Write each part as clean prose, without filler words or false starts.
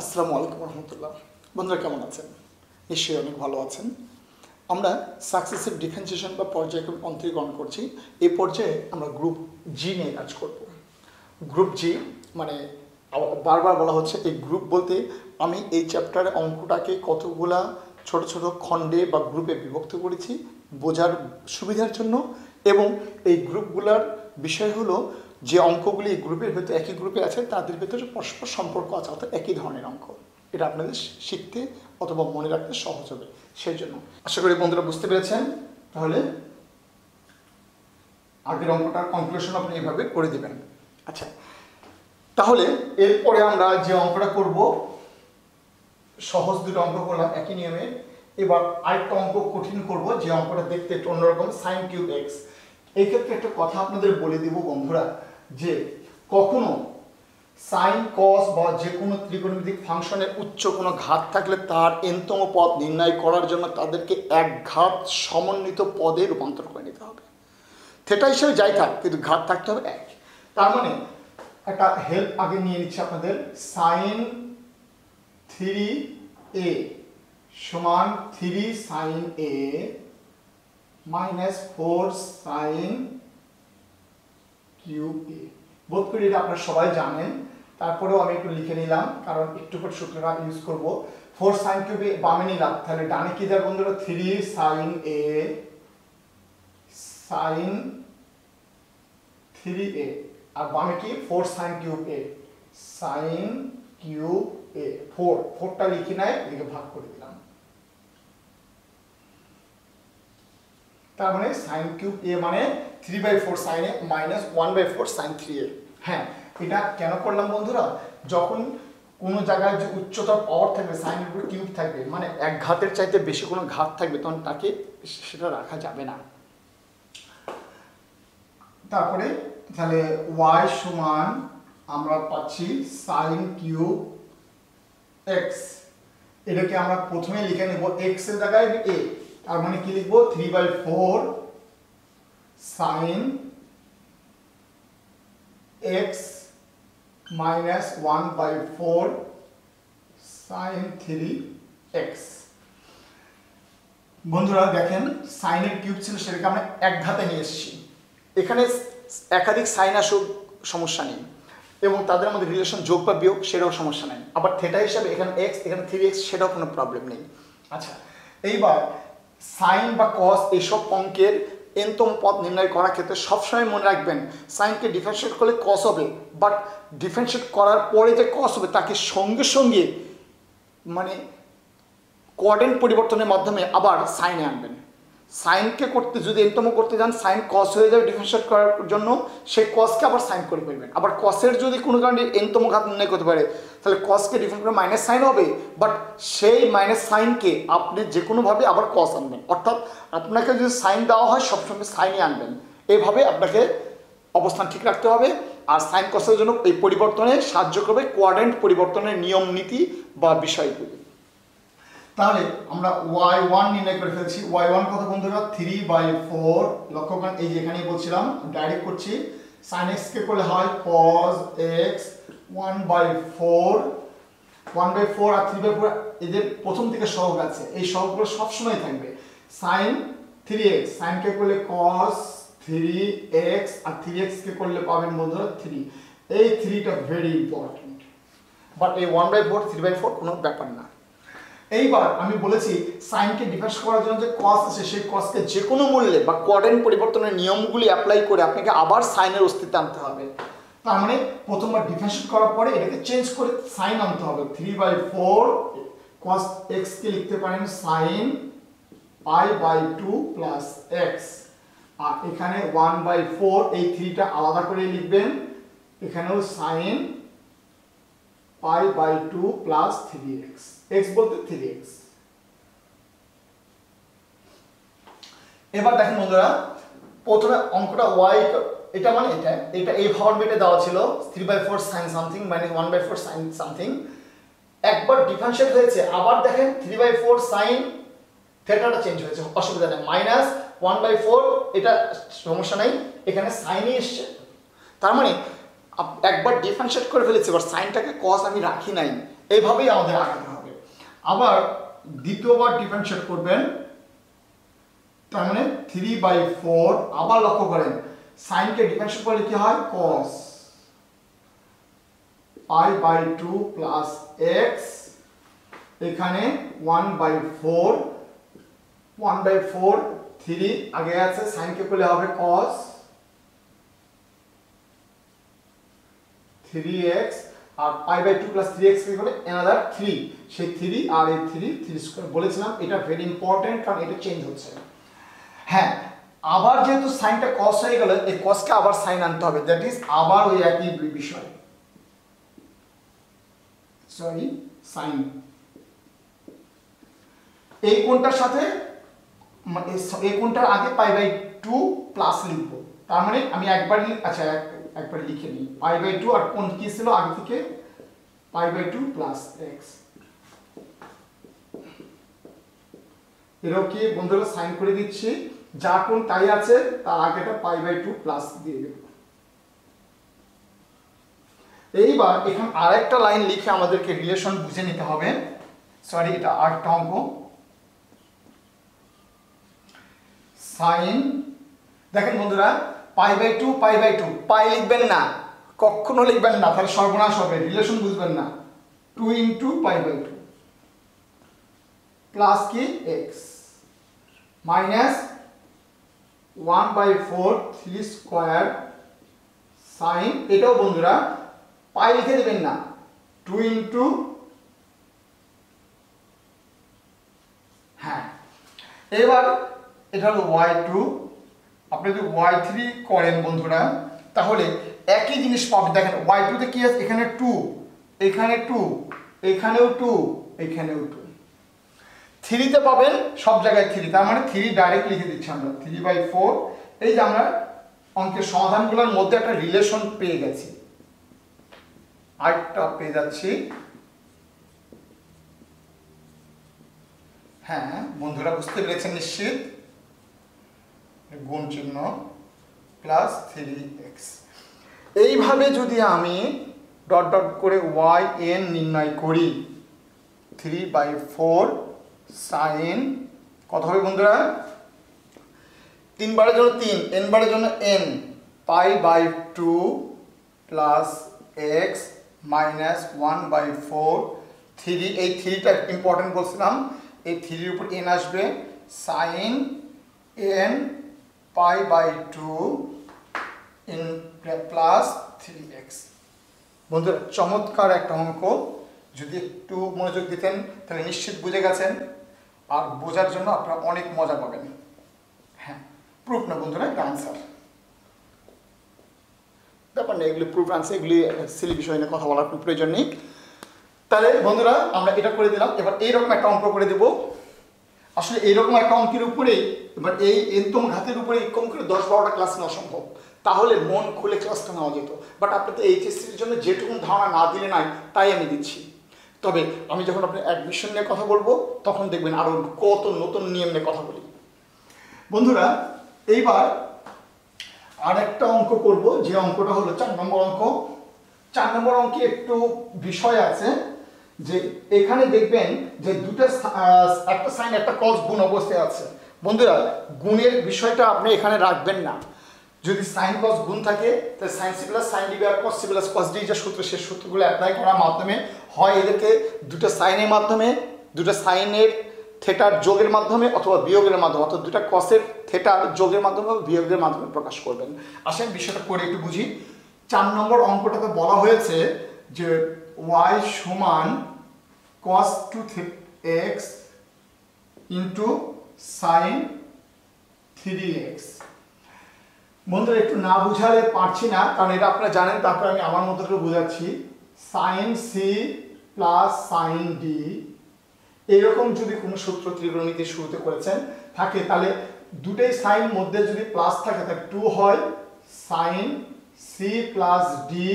আসসালামু আলাইকুম রহমতুল্লাহ। বন্ধুরা কেমন আছেন? নিশ্চয়ই অনেক ভালো আছেন। আমরা সাকসেসিভ ডিফারেন্সিয়েশন বা পর্যায়ক্রমিক অন্তরীকরণ করছি। এই পর্যায়ে আমরা গ্রুপ জি নিয়ে কাজ করব। গ্রুপ জি মানে বারবার বলা হচ্ছে এই গ্রুপ বলতে আমি এই চ্যাপ্টারে অঙ্কটাকে কতগুলা ছোট ছোট খণ্ডে বা গ্রুপে বিভক্ত করেছি বোঝার সুবিধার জন্য, এবং এই গ্রুপগুলোর বিষয় হলো যে অঙ্কগুলি এই গ্রুপের ভেতরে একই গ্রুপে আছে তাদের ভেতরে পরস্পর সম্পর্ক আছে, অর্থাৎ একই ধরনের অঙ্ক। এটা আপনাদের শিখতে অথবা মনে রাখতে সহজ হবে, সেই জন্য আশা করি বন্ধুরা বুঝতে পেরেছেন। তাহলে আগের অঙ্কটার কনক্লুশন আপনি এভাবে করে দেবেন। আচ্ছা, তাহলে এরপরে আমরা যে অঙ্কটা করব, সহজ দুটো অঙ্ক করলাম একই নিয়মে। এবার আরেকটা অঙ্ক কঠিন করব, যে অঙ্কটা দেখতে একটু অন্যরকম, সাইন কিউব এক্স। এই ক্ষেত্রে একটা কথা আপনাদের বলে দিব বন্ধুরা, যে কখনো সাইন কস বা যে কোনো ত্রিকোণমিতিক ফাংশনের উচ্চ কোনো ঘাত থাকলে তার এনতম পদ নির্ণয় করার জন্য তাদেরকে এক ঘাত সমন্বিত পদে রূপান্তর করে নিতে হবে। থেটা হিসেবে যাই থাক, কিন্তু ঘাত থাকতে হবে এক। তার মানে একটা হেল্প আগে নিয়ে নিচ্ছে আপনাদের, সাইন 3a সমান 3 sine a minus 4 sine cube a। বোধ করি এটা আপনারা সবাই জানেন, তারপরেও আমি একটু লিখে নিলাম কারণ একটু করে সূত্রটা ইউজ করব। 4 সাইন কিউব a বামে নিলাম, তাহলে ডানে কি দেয় বন্ধুরা? 3 সাইন a সাইন 3a, আর বামে কি 4 sine cube a sign cube a। 4টা লিখি নাই, এদিকে ভাগ করে দিলাম। তার মানে সাইন কিউব a মানে 3/4 sign a minus 1/4 sign 3a। হ্যাঁ, এটা কেন করলাম বন্ধুরা? যখন কোনো জায়গায় যে উচ্চতর পাওয়ার থাকবে, সাইনের উপর কিউব থাকবে, মানে এক ঘাতের চাইতে বেশি কোনো ঘাত থাকবে, তখন তাকে সেটা রাখা যাবে না। তারপরে তাহলে y সমান আমরা পাচ্ছি সাইন কিউব x। এটাকে আমরা প্রথমে লিখে নেব x এর জায়গায় a, তার মানে কি লিখবো? 3/4 sign x minus 1/4 sign 3x। বন্ধুরা দেখেন, সাইনের কিউব ছিল সেটাকে আমরা এক ঘাতে নিয়ে এসেছি। এখানে একাধিক সাইন আসুক সমস্যা নেই, এবং তাদের মধ্যে রিলেশন যোগ বা বিয়োগ সেটাও সমস্যা নেই। আবার থেটা হিসাবে এখানে x এখানে 3x সেটাও কোনো প্রবলেম নেই। আচ্ছা, এইবার সাইন বা কস এইসব অঙ্কের এনতম পদ নির্ণয় করার ক্ষেত্রে সবসময় মনে রাখবেন, সাইনকে ডিফারেন্সিয়েট করলে কস হবে, বাট ডিফারেন্সিয়েট করার পরে যে কস হবে তাকে সঙ্গে সঙ্গে মানে কোঅর্ডিনেট পরিবর্তনের মাধ্যমে আবার সাইনে আনবেন। সাইনকে করতে যদি এনতম করতে যান, সাইন কস হয়ে যাবে ডিফারেন্সিয়েট করার জন্য, সেই কসকে আবার সাইন করে ফেলবেন। আবার কসের যদি কোনো কারণে এনতম ঘাত নির্ণয় করতে পারে, তাহলে কসকে ডিফারেন্স করে মাইনাস সাইন হবে, বাট সেই মাইনাস সাইনকে আপনি যে কোনোভাবে আবার কস আনবেন। অর্থাৎ আপনাকে যদি সাইন দেওয়া হয় সবসময় সাইনই আনবেন। এইভাবে আপনাকে অবস্থান ঠিক রাখতে হবে। আর সাইন কসের জন্য এই পরিবর্তনে সাহায্য করবে কোঅর্ডিনেট পরিবর্তনের নিয়ম নীতি বা বিষয়গুলি। তাহলে আমরা y1 নির্ণয় করে ফেলছি। y1 কত বন্ধুরা? 3/4। লক্ষ্য করেন, এই যে এখানেই বলছিলাম, ডাইরেক্ট করছি। sin x কে করলে হয় cos x 1/4 আর 3/4 এদের প্রথম থেকে সহগ আছে, এই সহগগুলো সবসময় থাকবে। sin 3x, sin কে করলে cos 3x আর 3x কে করলে পাবেন বন্ধুরা 3। এই 3টা ভেরি ইম্পর্টেন্ট, বাট এই 1/4 3/4 কোনো ব্যাপার না। এইবার আমি বলেছি সাইনকে ডিফারেন্স করার জন্য যে কস আছে, সেই কসকে যে কোনো মূল্যে বা কোঅর্ডিনেট পরিবর্তনের নিয়মগুলি অ্যাপ্লাই করে আপনাকে আবার সাইনের অস্তিত্ব আনতে হবে। তার মানে প্রথমবার ডিফারেন্সিয়েট করার পরে এটাকে চেঞ্জ করে সাইন আনতে হবে। 3/4 cos x কে লিখতে পারেন সাইন π/2 প্লাস x, আর এখানে 1/4 এই 3টা আলাদা করে লিখবেন, এখানেও সাইন π/2 প্লাস 3x, x বলতে 3x। এবার দেখেন বন্ধুরা, প্রথমে অঙ্কটা y, এটা মানে এটা এই ফরম্যাটে দেওয়া ছিল 3/4 sin something minus 1/4 sin something. একবার ডিফারেন্সিয়েট হয়েছে, আবার দেখেন 3/4 sin থেটাটা চেঞ্জ হয়েছে, অসুবিধা নেই, মাইনাস 1/4 এটা সমস্যা নাই, এখানে সাইনই এসছে। তার মানে একবার ডিফারেন্সিয়েট করে ফেলেছি, এবার সাইনটাকে কস আমি রাখি নাই, এইভাবেই আমাদের আগাতে হবে। আবার দ্বিতীয়বার ডিফারেন্সিয়েট করবেন, তার মানে 3/4। আবার লক্ষ্য করেন সাইনকে ডিফারেন্সিয়েট করলে কি হয়, cos π/2 প্লাস x, এখানে 1/4 3 আগে আছে, সাইনকে করলে হবে cos 3x, আর π/2 প্লাস 3x কি হবে another 3, সেই 3 আর এই 3 স্কয়ার বলেছিলাম, এটা ভেরি ইম্পর্টেন্ট কারণ এটা চেঞ্জ হচ্ছে। হ্যাঁ, আবার যেহেতু সাইনটা cos হয়ে গেল, এই cosকে আবার সাইন আনতে হবে, দ্যাট ইজ আবার ওই একই বিষয়, সরি সাইন। এই কোণটার সাথে এই কোণটার আগে π/2 প্লাস লিখবো, তার মানে আমি একবার লিখে নিই π/2, আর কোণ কি ছিল আগে থেকে π/2 প্লাস x। এরও কি বন্ধুরা সাইন করে দিচ্ছি, যা কোণ তাই আছে, তার আগেটা π/2 প্লাস দিয়ে দেব। এইবার এখানে আরেকটা লাইন লিখে আমাদেরকে রিলেশন বুঝে নিতে হবে, সরি এটা আরেকটা অঙ্ক। সাইন দেখেন বন্ধুরা, π/2 পাই লিখবেন না, কখনো লিখবেন না, তাহলে সর্বনাশ হবে, রিলেশন বুঝবেন না। 2 × π/2 প্লাস কি x মাইনাস 1/4 3 স্কয়ার সাইন, এটাও বন্ধুরা পাই লিখে দেবেন না, 2 × হ্যাঁ। এবার এটা হলো y2, আপনি যদি y3 করেন বন্ধুরা তাহলে একই জিনিস পাবেন। দেখেন y2 তে কি আছে, এখানে 2, এখানে 2, এখানেও 2, এখানেও 2, 3 তে পাবেন সব জায়গায় 3, তার মানে 3 ডাইরেক্ট লিখে দিচ্ছি আমরা 3/4। এই যে আমরা অঙ্কের সমাধানগুলোর মধ্যে একটা রিলেশন পেয়ে গেছি, আরেকটা পেয়ে যাচ্ছি। হ্যাঁ বন্ধুরা বুঝতে পেরেছেন নিশ্চিত, গুণ চিহ্ন প্লাস 3x। এইভাবে যদি আমি ডট ডট করে yn নির্ণয় করি, 3/4 সাইন কত হবে বন্ধুরা, 3 বারের জন্য 3, n বারের জন্য n, π/2 প্লাস x মাইনাস 1/4 3, এই 3টা ইম্পর্টেন্ট বলছিলাম, এই 3 এর উপর n আসবে, sign n π/2 in plus 3x। বন্ধুরা চমৎকার একটা অঙ্ক, যদি একটু মনোযোগ দিতেন তাহলে নিশ্চিত বুঝে গেছেন, আর বোঝার জন্য আপনারা অনেক মজা পাবেন। হ্যাঁ প্রুফ না বন্ধুরা, এটা আনসার, ব্যাপার না, এগুলি প্রুফ আনসার, এগুলি সিলি বিষয় নিয়ে কথা বলার প্রয়োজন নেই। তাহলে বন্ধুরা আমরা এটা করে দিলাম, এবার এইরকম একটা অঙ্ক করে দেব। আসলে এইরকম একটা অঙ্কের উপরে, এবার এই এনতম ঘাতের উপরে কম করে 10-12টা ক্লাস নেওয়া সম্ভব, তাহলে মন খুলে ক্লাসটা নেওয়া যেত। বাট আপনি তো এইচএসসির জন্য যেটুকু ধারণা না দিলে নাই, তাই আমি দিচ্ছি। তবে আমি যখন আপনার অ্যাডমিশন নিয়ে কথা বলবো তখন দেখবেন আরও কত নতুন নিয়ম নিয়ে কথা বলি। বন্ধুরা এইবার আরেকটা অঙ্ক করব, যে অঙ্কটা হলো 4 নম্বর অঙ্ক। 4 নম্বর অঙ্কে একটু বিষয় আছে, যে এখানে দেখবেন যে একটা সাইন একটা কস গুণ অবস্থায় আছে। বন্ধুরা গুণের বিষয়টা আপনি এখানে রাখবেন না, যদি সাইন কস গুণ থাকে তাহলে sine C plus sine D আর cos C plus cos D যে সূত্র, সেই সূত্রগুলো অ্যাপ্লাই করার মাধ্যমে হয় এদেরকে দুটো সাইনের মাধ্যমে, দুটো সাইনের থেটার যোগের মাধ্যমে অথবা বিয়োগের মাধ্যমে, অথবা দুটো কসের থেটার যোগের মাধ্যমে বা বিয়োগের মাধ্যমে প্রকাশ করবেন। আসেন বিষয়টা করে একটু বুঝি। 4 নম্বর অঙ্কটাতে বলা হয়েছে যে y সমান cos 2x into sign 3x। বন্ধুরা একটু না বুঝালে পারছি না, কারণ এটা আপনারা জানেন, তারপরে আমি আমার মতো করে বোঝাচ্ছি। Sine C plus sine D, এরকম যদি কোনো সূত্র ত্রিকোণমিতির শুরুতে করেছেন থাকে, তাহলে দুটোই সাইন মধ্যে যদি প্লাস থাকে তাহলে 2 হয়, sine C plus D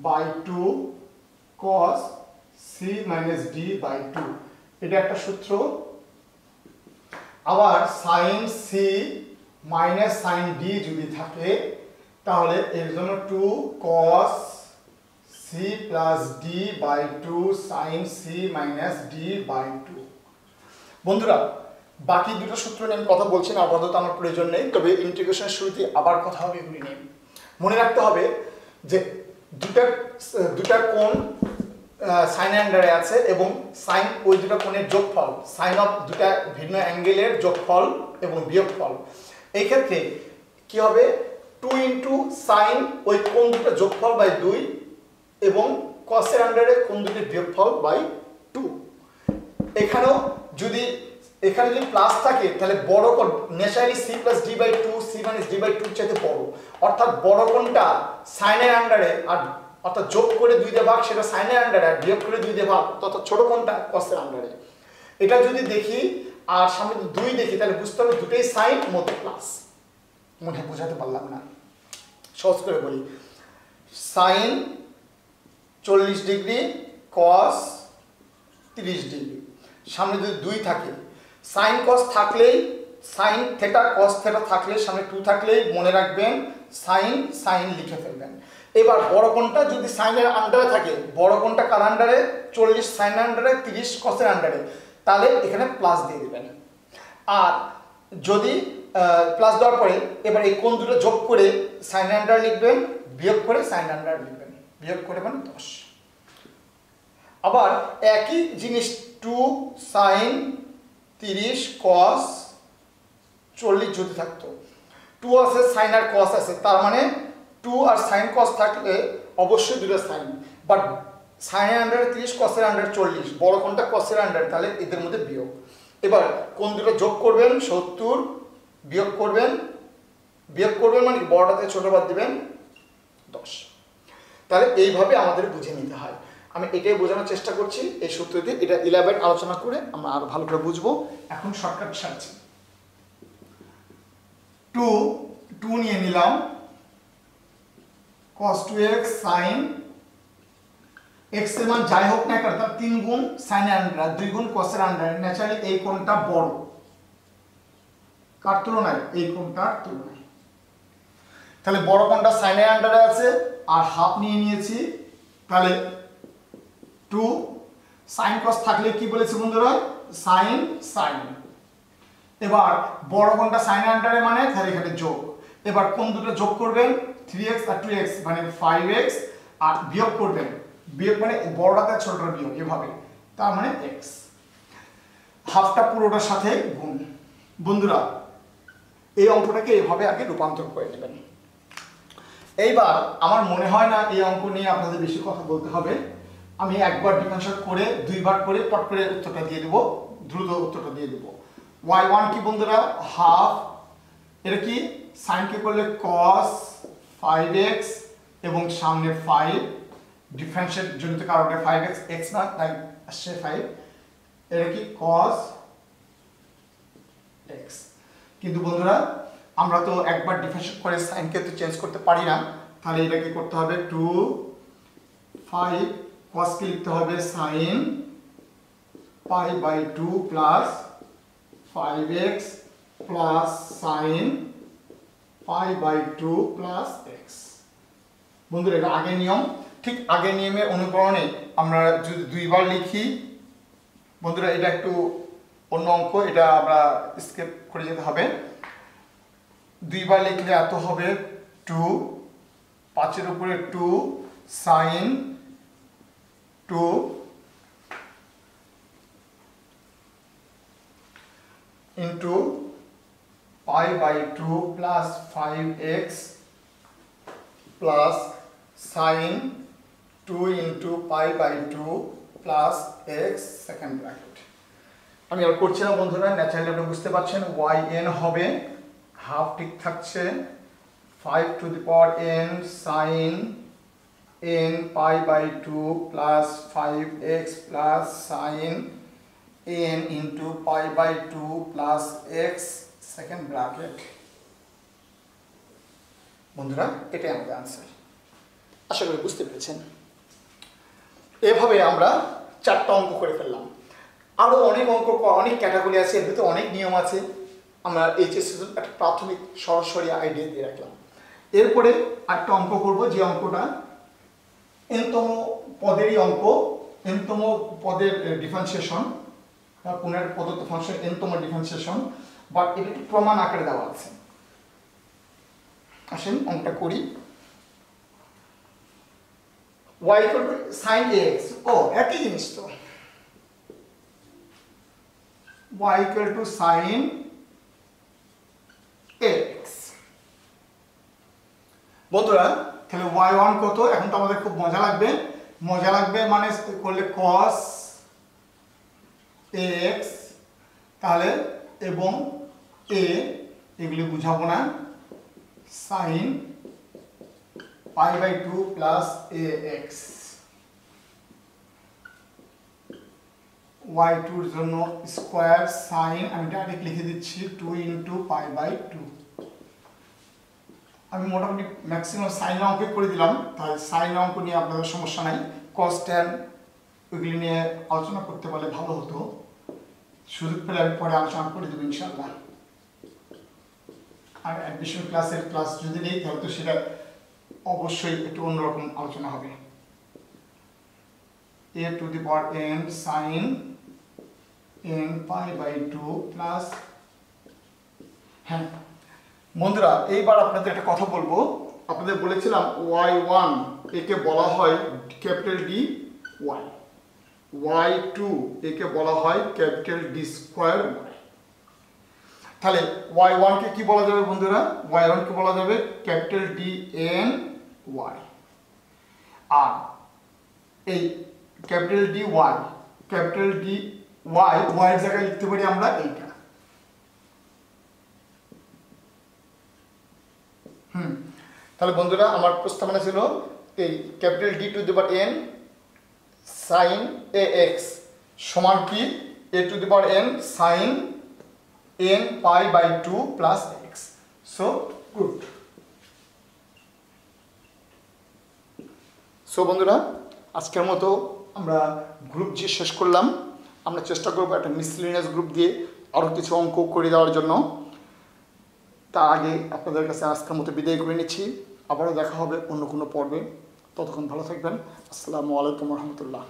by 2 cos C minus D by 2, এটা একটা সূত্র। আবার sine C minus sine D যদি থাকে তাহলে এর জন্য 2 cos c plus d by 2 sin c minus d by 2। বন্ধুরা বাকি দুটো সূত্র নিয়ে আমি কথা বলছি না, আপাতত আমার প্রয়োজন নেই, তবে ইন্টিগ্রেশনের শুরুতে আবার কথা হবে এগুলি নিয়ে। মনে রাখতে হবে যে দুটা কোণ সাইনের আন্ডারে আছে এবং সাইন ওই দুটো কোণের যোগফল, সাইন অফ দুটা ভিন্ন অ্যাঙ্গেলের যোগফল এবং বিয়োগফল। এই ক্ষেত্রে কি হবে 2 ইন্টু সাইন ওই কোণ দুটো যোগফল বাই 2 এবং কসের আন্ডারে কোণ দুটির বিয়োগফল বাই 2। এখানেও যদি প্লাস থাকে তাহলে বড় কোণ naturally c plus d by 2 c minus d by 2 চাইতে বড়, অর্থাৎ বড় কোণটা সাইনের আন্ডারে, আর অর্থাৎ যোগ করে 2 দিয়ে ভাগ সেটা সাইনের আন্ডারে, আর বিয়োগ করে 2 দিয়ে ভাগ অর্থাৎ ছোট কোণটা কসের আন্ডারে। এটা যদি দেখি আর সামনে 2 দেখি তাহলে বুঝতে হবে দুটোই সাইন মধ্যে প্লাস। মনে বোঝাতে পারলাম না, সহজ করে বলি। সাইন 40 ডিগ্রি, কস 30 ডিগ্রি, সামনে যদি 2 থাকে, সাইন কস থাকলেই সাইন থেটা কস থেটা থাকলে সামনে 2 থাকলেই মনে রাখবেন সাইন লিখে ফেলবেন। এবার বড় কোণটা যদি সাইনের আন্ডারে থাকে, বড় কোণটা কার আন্ডারে 40 সাইনের আন্ডারে 30 কসের আন্ডারে, তাহলে এখানে প্লাস দিয়ে দিবেন। আর যদি প্লাস দেওয়ার পরে এবার এই কোণ দুটো যোগ করে সাইনের আন্ডারে লিখবেন, বিয়োগ করে সাইনের আন্ডারে লিখবেন, বিয়োগ করে মানে 10। আবার একই জিনিস 2 সাইন 30 কস 40 যদি থাকতো, 2 আছে সাইন আর কস আছে, তার মানে 2 আর সাইন কস থাকলে অবশ্যই দুটো সাইন, বাট সাইনের আন্ডারে 30 কসের আন্ডারে 40, বড় কোণটা কসের আন্ডারে, তাহলে এদের মধ্যে বিয়োগ। এবার কোণ দুটো যোগ করবেন 70, বিয়োগ করবেন মানে বড়টাতে ছোট বাদ দিবেন 10। তাহলে এইভাবে আমাদের বুঝে নিতে হয়। আমি এটাই বোঝানোর চেষ্টা করছি এই সূত্র দিয়ে, এটা ইলাবোরেট আলোচনা করে আমরা আরো ভালো করে বুঝবো। এখন শর্টকাট সারছি, 2 নিয়ে নিলাম, cos 2x sin x এর মান যাই হোক না কেন তার 3 গুণ সাইনের আন্ডারে 2 গুণ কসের আন্ডারে, ন্যাচারালি এই কোণটা বড় কার তুলনায়, এই কোণটার তুলনায়। তাহলে বড় কোণটা সাইনের আন্ডারে আছে আর হাফ নিয়ে নিয়েছি, তাহলে 2 সাইন কস থাকলে কি বলেছি বন্ধুরা, সাইন। এবার বড় কোণটা সাইনের আন্ডারে মানে তাহলে এখানে যোগ। এবার কোণ দুটো যোগ করবেন 3x আর 2x মানে 5x, আর বিয়োগ করবেন, বিয়োগ মানে বড়টাতে ছোটটার বিয়োগ, এভাবে, তার মানে x। হাফটা পুরোটার সাথে গুণ। বন্ধুরা এই অঙ্কটাকে এভাবে আগে রূপান্তর করে নেবেন। এইবার আমার মনে হয় না এই অঙ্ক নিয়ে আপনাদের বেশি কথা বলতে হবে, আমি একবার ডিফারেন্সিয়েট করে 2 বার করে পট করে উত্তরটা দিয়ে দেব, দ্রুত উত্তরটা দিয়ে দেব। y1 কি বন্ধুরা, হাফ, এটা কি সাইন কে করলে cos 5x এবং সামনে 5, ডিফারেন্সিয়েট জনিত কারণে 5x x না তাই আসছে 5, এটা কি cos x। কিন্তু বন্ধুরা আমরা তো একবার ডিফারেন্সিয়েট করে সাইন কে তো চেঞ্জ করতে পারি না, তাহলে এটা কি করতে হবে 2 5 cos কে লিখতে হবে sin pi by 2 plus 5x plus sin pi by 2 plus x। বন্ধুরা এটা আগের নিয়ম, ঠিক আগের নিয়মের অনুকরণে আমরা যদি 2 বার লিখি, বন্ধুরা এটা একটু অন্য অঙ্ক, এটা আমরা স্কিপ করে যেতে হবে। 2 বার লিখলে এত হবে 2, 5 এর উপরে 2 sin 2 into pi by 2 plus 5x plus sin 2 into pi by 2 plus x second bracket. আমি আর করছি না বন্ধুরা, ন্যাচারালি আপনি বুঝতে পারছেন yn হবে হাফ ঠিক থাকছে 5 to the power n sin n pi by 2 plus 5x plus sin n into pi by 2 plus x second bracket. বন্ধুরা এটাই আমাদের आंसर, আশা করি বুঝতে পেরেছেন। এভাবে আমরা 4টা অঙ্ক করে ফেললাম। আরো অনেক অঙ্ক, অনেক ক্যাটাগরি আছে, এর ভিতরে অনেক নিয়ম আছে, আমরা এইচএসসি একটা প্রাথমিক সরাসরি আইডিয়া দিয়ে রাখলাম। এরপরে একটা অঙ্ক করব, যে অঙ্কটা এনতম পদেরই অঙ্ক, এনতম পদের ডিফারেন্সিয়েশন, পুনের প্রদত্ত ফাংশন এনতম ডিফারেন্সিয়েশন, বাট এটা একটু প্রমাণ আকারে দেওয়া আছে। আসেন অঙ্কটা করি। y sin ax, ও একই জিনিস তো, y sin ax। বন্ধুরা তাহলে y1 কত, এখন তো আমাদের খুব মজা লাগবে মানে করলে cos ax, তাহলে এবং a এগুলি বুঝাবো না, sin pi/2 plus ax, y2 এর জন্য স্কয়ার sin, আমি ডাইরেক্ট লিখে দিচ্ছি 2 × pi/2। আমি মোটামুটি ম্যাক্সিমাম সাইন অঙ্ক করে দিলাম, তাই সাইন অঙ্ক নিয়ে আপনাদের সমস্যা নাই, cos tan ওইগুলি নিয়ে আলোচনা করতে পারলে ভালো হতো, সুযোগ পেলে আমি পরে আলোচনা করে দেবো ইনশাআল্লাহ। আর অ্যাডমিশন ক্লাসের ক্লাস যদি নেই তাহলে তো সেটা অবশ্যই একটু অন্যরকম আলোচনা হবে। a⁴n sin n pi/2 plus, হ্যাঁ বন্ধুরা এইবার আপনাদের একটা কথা বলবো, আপনাদের বলেছিলাম y1 একে বলা হয় ক্যাপিটাল ডি ওয়াই, y2 একে বলা হয় ক্যাপিটাল ডি স্কয়ার ওয়াই। তাহলে y1 কে কি বলা যাবে বন্ধুরা, y1 কে বলা যাবে ক্যাপিটাল ডি এন ওয়াই, আর এই capital D Y, capital D Y, Y এর জায়গায় লিখতে পারি আমরা এইটা। তাহলে বন্ধুরা আমার প্রস্তাবনা ছিল এই capital D to the power N sine A X সমান কি A to the power N sine N pi/2 plus X. So good. So বন্ধুরা আজকের মতো আমরা গ্রুপ জি শেষ করলাম। আমরা চেষ্টা করবো একটা মিসলিনিয়াস গ্রুপ দিয়ে আরও কিছু অঙ্ক করে দেওয়ার জন্য। তার আগে আপনাদের কাছে আজকের মতো বিদায় করে নিচ্ছি, আবারও দেখা হবে অন্য কোনো পর্বে। ততক্ষণ ভালো থাকবেন। আসসালামু আলাইকুম রহমতুল্লাহ।